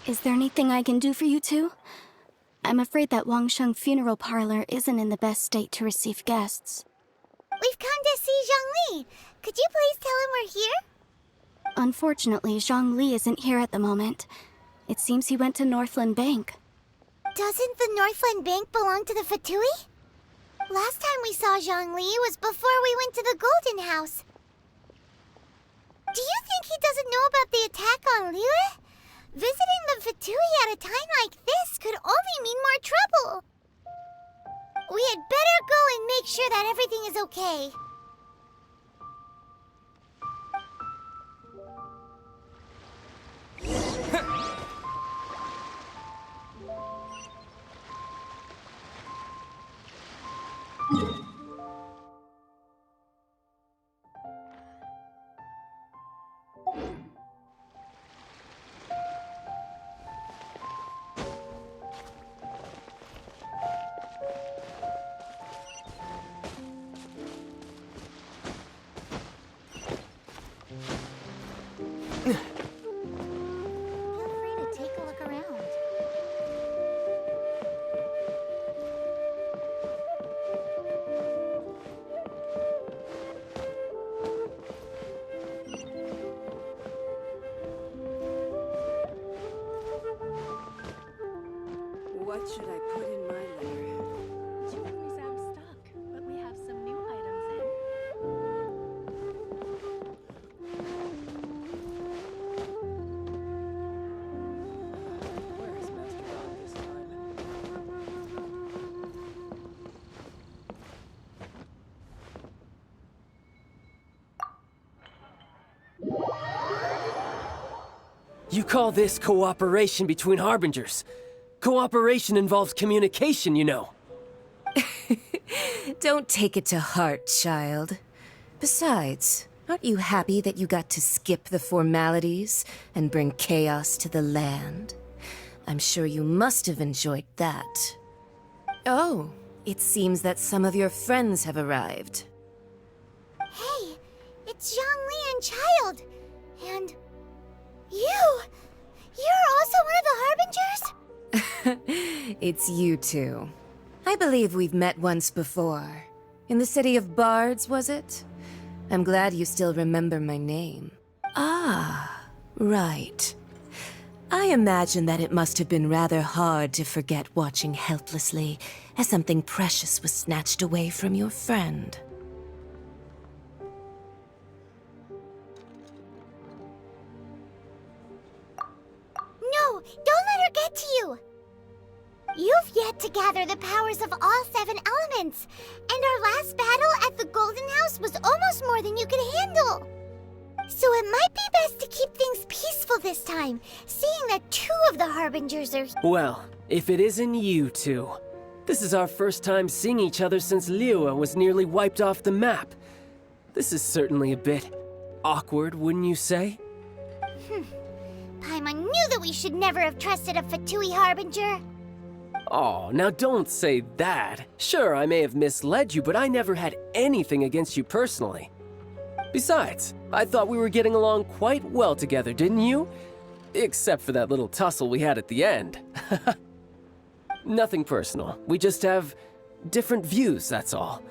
Is there anything I can do for you two? I'm afraid that Wangsheng funeral parlor isn't in the best state to receive guests. We've come to see Zhongli. Could you please tell him we're here? Unfortunately, Zhongli isn't here at the moment. It seems he went to Northland Bank. Doesn't the Northland Bank belong to the Fatui? Last time we saw Zhongli was before we went to the Golden House. Do you think he doesn't know about the attack on Liyue? Visiting the Fatui at a time like this could only mean more trouble. We had better go and make sure that everything is okay. Feel free to take a look around. What should I put in my letter? Jewelry's out of stock, but we have some new items in. Where is Master Rod this time? You call this cooperation between harbingers? Cooperation involves communication, you know. Don't take it to heart, child. Besides, aren't you happy that you got to skip the formalities and bring chaos to the land? I'm sure you must have enjoyed that. Oh, it seems that some of your friends have arrived. Hey, it's Zhongli and Child. And you! You're also one of the Harbingers? It's you two. I believe we've met once before. In the City of Bards, was it? I'm glad you still remember my name. Ah, right. I imagine that it must have been rather hard to forget watching helplessly as something precious was snatched away from your friend. No, don't let her get to you! You've yet to gather the powers of all 7 elements, and our last battle at the Golden House was almost more than you could handle. So it might be best to keep things peaceful this time, seeing that 2 of the Harbingers are... Well, if it isn't you two. This is our first time seeing each other since Liyue was nearly wiped off the map. This is certainly a bit awkward, wouldn't you say? Paimon knew that we should never have trusted a Fatui Harbinger. Oh, now don't say that. Sure, I may have misled you, but I never had anything against you personally. Besides, I thought we were getting along quite well together, didn't you? Except for that little tussle we had at the end. Nothing personal. We just have different views, that's all.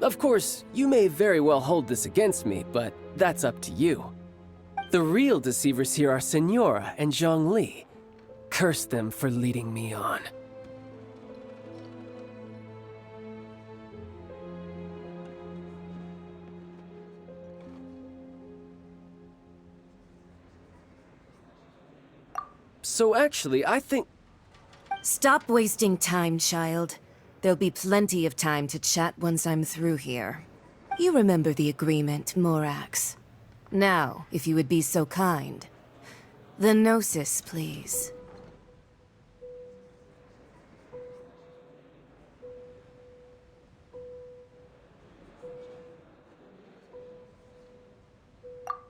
Of course, you may very well hold this against me, but that's up to you. The real deceivers here are Senora and Zhongli. Curse them for leading me on. So actually, I think... Stop wasting time, child. There'll be plenty of time to chat once I'm through here. You remember the agreement, Morax. Now, if you would be so kind. The Gnosis, please.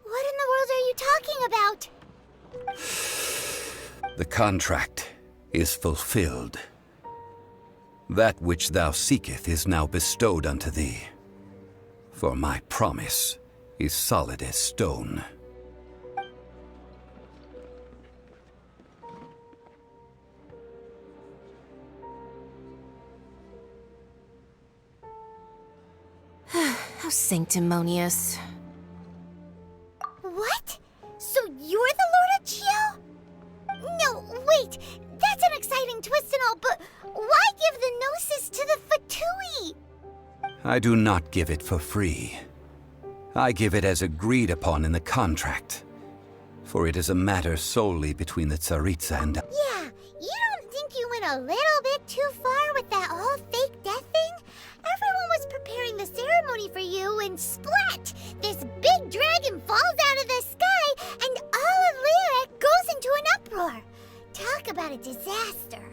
What in the world are you talking about? The contract is fulfilled. That which thou seeketh is now bestowed unto thee. For my promise is solid as stone. How sanctimonious. What? So you're the Lord of Chio? No, wait! That's an exciting twist and all, but why give the Gnosis to the Fatui? I do not give it for free. I give it as agreed upon in the contract. For it is a matter solely between the Tsaritsa and... Yeah, you don't think you went a little bit too far with that whole fake death thing? Everyone was preparing the ceremony for you and splat! This big dragon falls out of the sky and all of Liyue goes into an uproar. Talk about a disaster.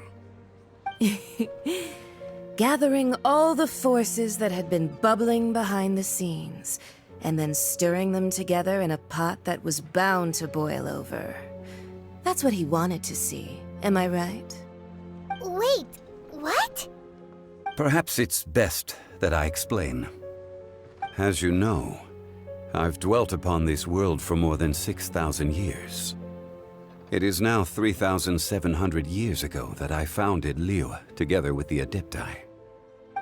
Gathering all the forces that had been bubbling behind the scenes, and then stirring them together in a pot that was bound to boil over. That's what he wanted to see, am I right? Wait, what? Perhaps it's best that I explain. As you know, I've dwelt upon this world for more than 6,000 years. It is now 3,700 years ago that I founded Liyue together with the Adepti.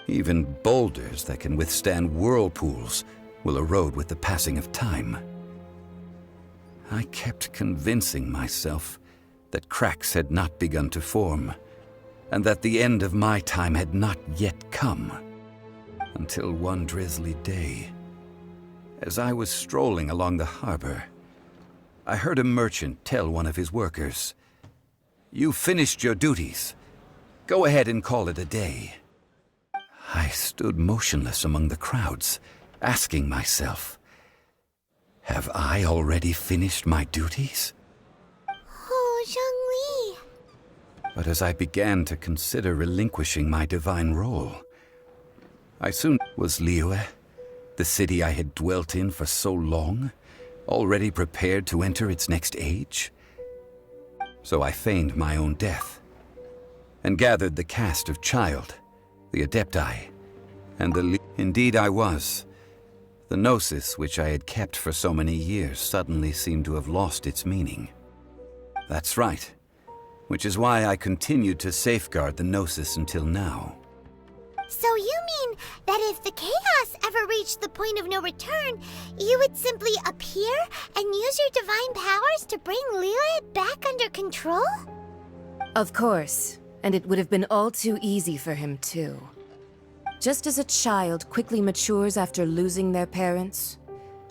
Even boulders that can withstand whirlpools will erode with the passing of time. I kept convincing myself that cracks had not begun to form, and that the end of my time had not yet come. Until one drizzly day, as I was strolling along the harbor, I heard a merchant tell one of his workers, "You've finished your duties. Go ahead and call it a day." I stood motionless among the crowds, asking myself, have I already finished my duties? Oh, Zhongli. But as I began to consider relinquishing my divine role, I soon was Liyue, the city I had dwelt in for so long, already prepared to enter its next age? So I feigned my own death, and gathered the cast of Child, the Adepti, and the Indeed I was. The Gnosis, which I had kept for so many years, suddenly seemed to have lost its meaning. That's right, which is why I continued to safeguard the Gnosis until now. So you mean that if the chaos ever reached the point of no return, you would simply appear and use your divine powers to bring Liyue back under control? Of course, and it would have been all too easy for him too. Just as a child quickly matures after losing their parents,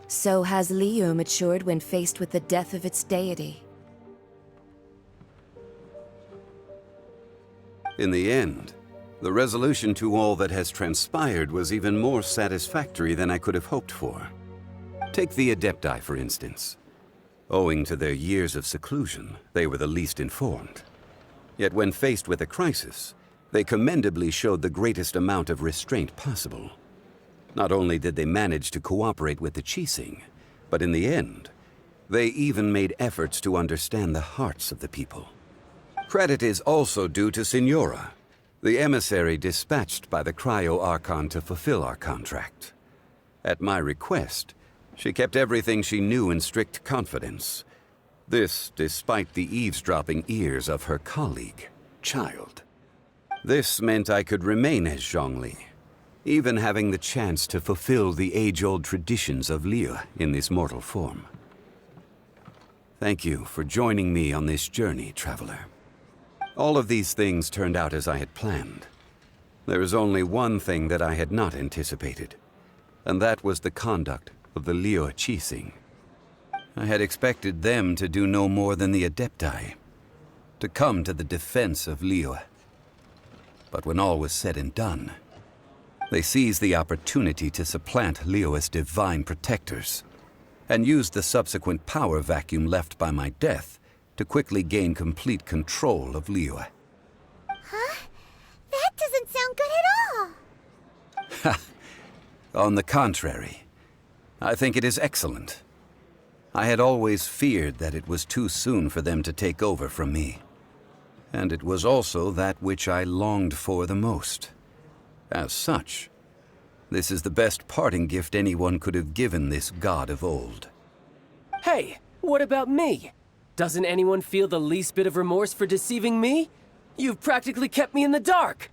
so has Liyue matured when faced with the death of its deity. In the end, the resolution to all that has transpired was even more satisfactory than I could have hoped for. Take the Adepti, for instance. Owing to their years of seclusion, they were the least informed. Yet when faced with a crisis, they commendably showed the greatest amount of restraint possible. Not only did they manage to cooperate with the Qixing, but in the end, they even made efforts to understand the hearts of the people. Credit is also due to Signora, the emissary dispatched by the Cryo-Archon to fulfill our contract. At my request, she kept everything she knew in strict confidence. This despite the eavesdropping ears of her colleague, Child. This meant I could remain as Zhongli, even having the chance to fulfill the age-old traditions of Liyue in this mortal form. Thank you for joining me on this journey, traveler. All of these things turned out as I had planned. There is only one thing that I had not anticipated, and that was the conduct of the Liyue Qixing. I had expected them to do no more than the Adepti, to come to the defense of Liyue. But when all was said and done, they seized the opportunity to supplant Liyue as divine protectors, and used the subsequent power vacuum left by my death to quickly gain complete control of Liyue. Huh? That doesn't sound good at all. On the contrary, I think it is excellent. I had always feared that it was too soon for them to take over from me. And it was also that which I longed for the most. As such, this is the best parting gift anyone could have given this god of old. Hey, what about me? Doesn't anyone feel the least bit of remorse for deceiving me? You've practically kept me in the dark!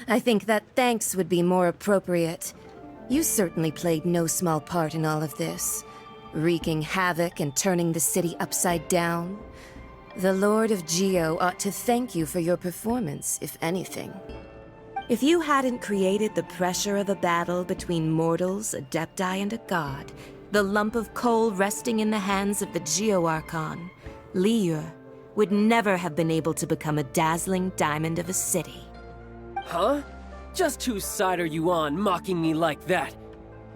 I think that thanks would be more appropriate. You certainly played no small part in all of this, wreaking havoc and turning the city upside down. The Lord of Geo ought to thank you for your performance, if anything. If you hadn't created the pressure of a battle between mortals, adepti, and a god, the lump of coal resting in the hands of the Geo Archon, Liyue, would never have been able to become a dazzling diamond of a city. Huh? Just whose side are you on, mocking me like that?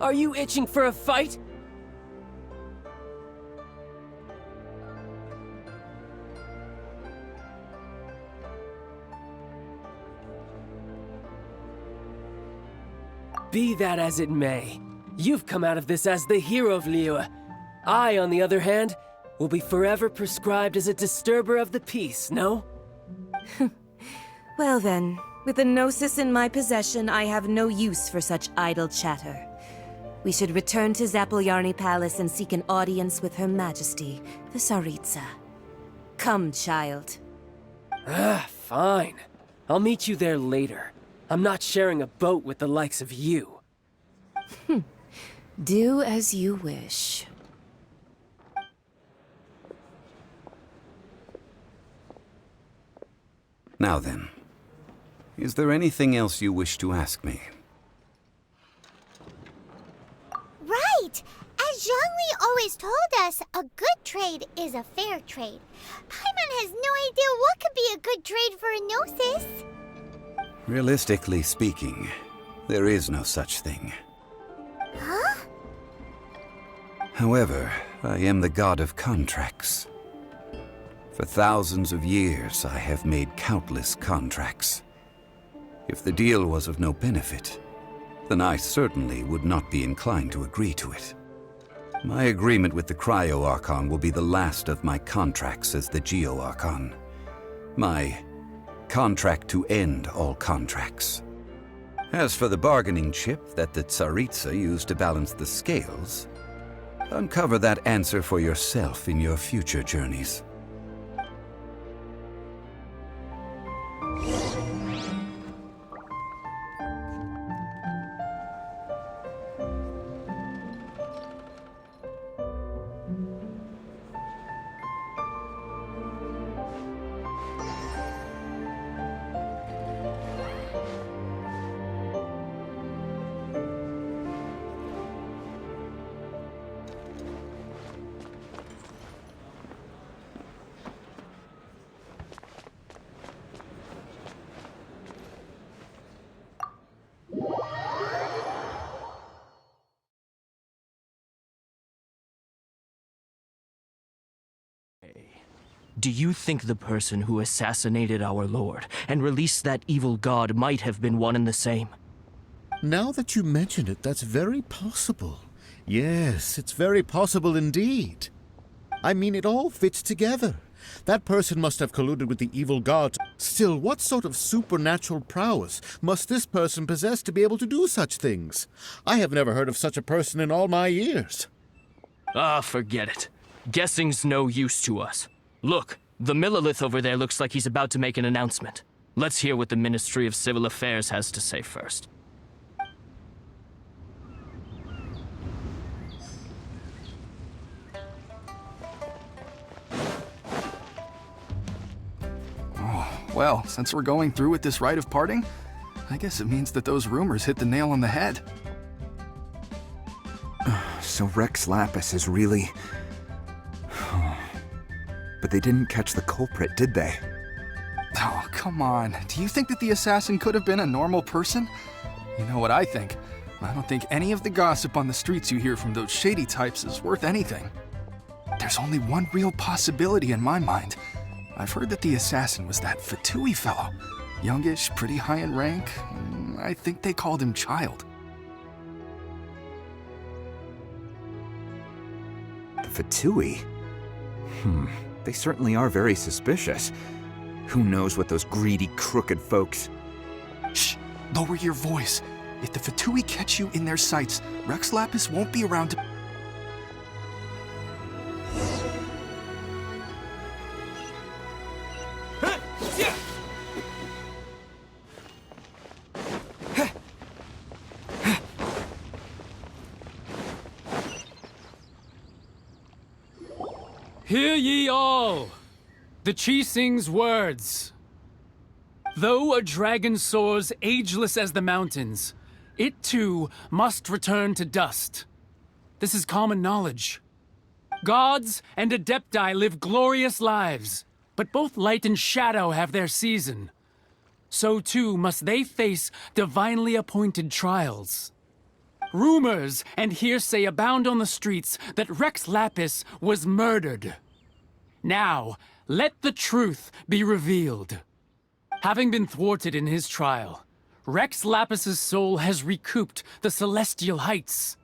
Are you itching for a fight? Be that as it may, you've come out of this as the hero of Liyue. I, on the other hand, will be forever prescribed as a disturber of the peace, no? Well then, with the Gnosis in my possession, I have no use for such idle chatter. We should return to Zapoljarny Palace and seek an audience with Her Majesty, the Tsaritsa. Come, child. Fine. I'll meet you there later. I'm not sharing a boat with the likes of you. Do as you wish. Now then, is there anything else you wish to ask me? Right! As Zhongli always told us, a good trade is a fair trade. Paimon has no idea what could be a good trade for a Gnosis. Realistically speaking, there is no such thing. Huh? However, I am the god of contracts. For thousands of years, I have made countless contracts. If the deal was of no benefit, then I certainly would not be inclined to agree to it. My agreement with the Cryo Archon will be the last of my contracts as the Geo Archon. My contract to end all contracts. As for the bargaining chip that the Tsaritsa used to balance the scales, uncover that answer for yourself in your future journeys. Do you think the person who assassinated our lord and released that evil god might have been one and the same? Now that you mention it, that's very possible. Yes, it's very possible indeed. I mean, it all fits together. That person must have colluded with the evil gods. Still, what sort of supernatural prowess must this person possess to be able to do such things? I have never heard of such a person in all my years. Ah, forget it. Guessing's no use to us. Look, the Millilith over there looks like he's about to make an announcement. Let's hear what the Ministry of Civil Affairs has to say first. Well, since we're going through with this rite of parting, I guess it means that those rumors hit the nail on the head. So Rex Lapis is really... But they didn't catch the culprit, did they? Oh, come on. Do you think that the assassin could have been a normal person? You know what I think. I don't think any of the gossip on the streets you hear from those shady types is worth anything. There's only one real possibility in my mind. I've heard that the assassin was that Fatui fellow. Youngish, pretty high in rank. I think they called him Child. The Fatui? They certainly are very suspicious. Who knows what those greedy, crooked folks... Shh! Lower your voice. If the Fatui catch you in their sights, Rex Lapis won't be around to... Hear ye all, the Qixing's words. Though a dragon soars ageless as the mountains, it too must return to dust. This is common knowledge. Gods and adepti live glorious lives, but both light and shadow have their season. So too must they face divinely appointed trials. Rumors and hearsay abound on the streets that Rex Lapis was murdered. Now, let the truth be revealed. Having been thwarted in his trial, Rex Lapis's soul has recouped the celestial heights.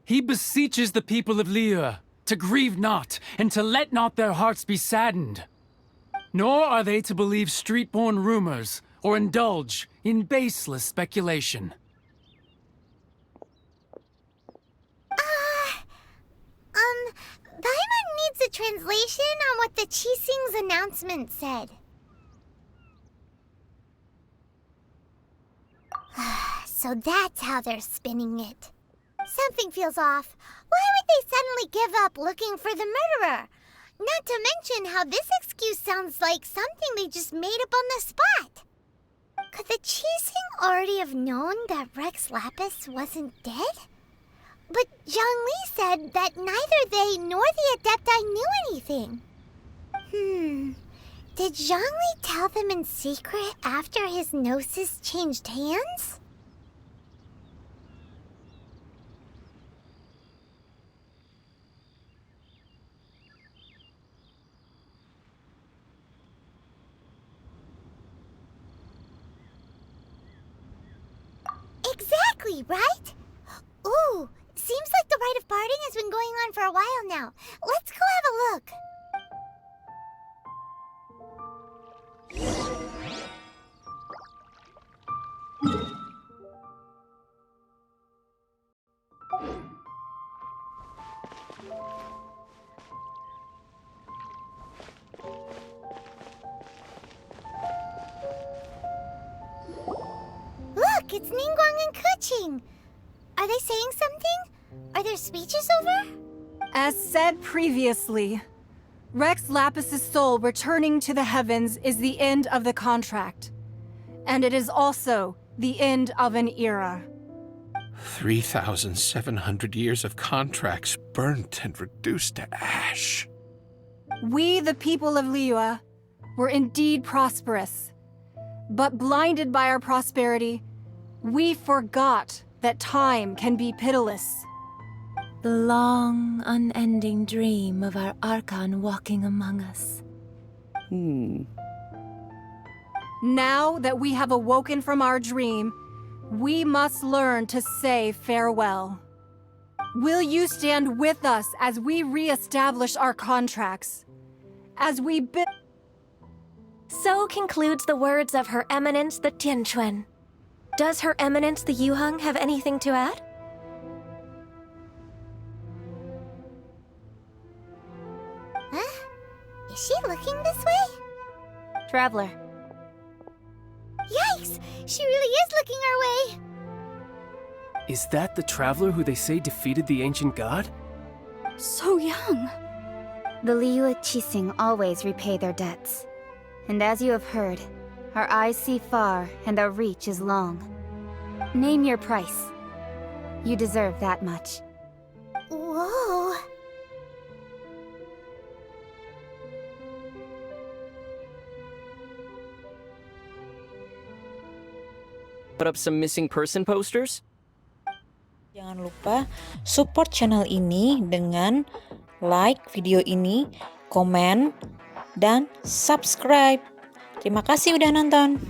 He beseeches the people of Liyue to grieve not and to let not their hearts be saddened. Nor are they to believe street-born rumors or indulge in baseless speculation. Paimon needs a translation on what the Qixing's announcement said. So that's how they're spinning it. Something feels off. Why would they suddenly give up looking for the murderer? Not to mention how this excuse sounds like something they just made up on the spot. Could the Qixing already have known that Rex Lapis wasn't dead? But Zhongli said that neither they nor the Adepti knew anything. Did Zhongli tell them in secret after his gnosis changed hands? Exactly, right? Ooh, seems like the rite of parting has been going on for a while now. Let's go have a look. Look, it's Ningguang and Keqing. Are they saying something? Are their speeches over? As said previously, Rex Lapis's soul returning to the heavens is the end of the contract. And it is also the end of an era. 3,700 years of contracts burnt and reduced to ash. We, the people of Liyue, were indeed prosperous. But blinded by our prosperity, we forgot that time can be pitiless. The long, unending dream of our Archon walking among us. Now that we have awoken from our dream, we must learn to say farewell. Will you stand with us as we re-establish our contracts? As we bid... So concludes the words of Her Eminence the Tianquan. Does Her Eminence the Yuheng have anything to add? Huh? Is she looking this way? Traveler. Yikes! She really is looking our way! Is that the traveler who they say defeated the ancient god? So young. The Liyue Qixing always repay their debts. And as you have heard, our eyes see far and our reach is long. Name your price. You deserve that much. Whoa! Put up some missing person posters? Jangan lupa support channel ini dengan like video ini, komen, dan subscribe. Terima kasih udah nonton.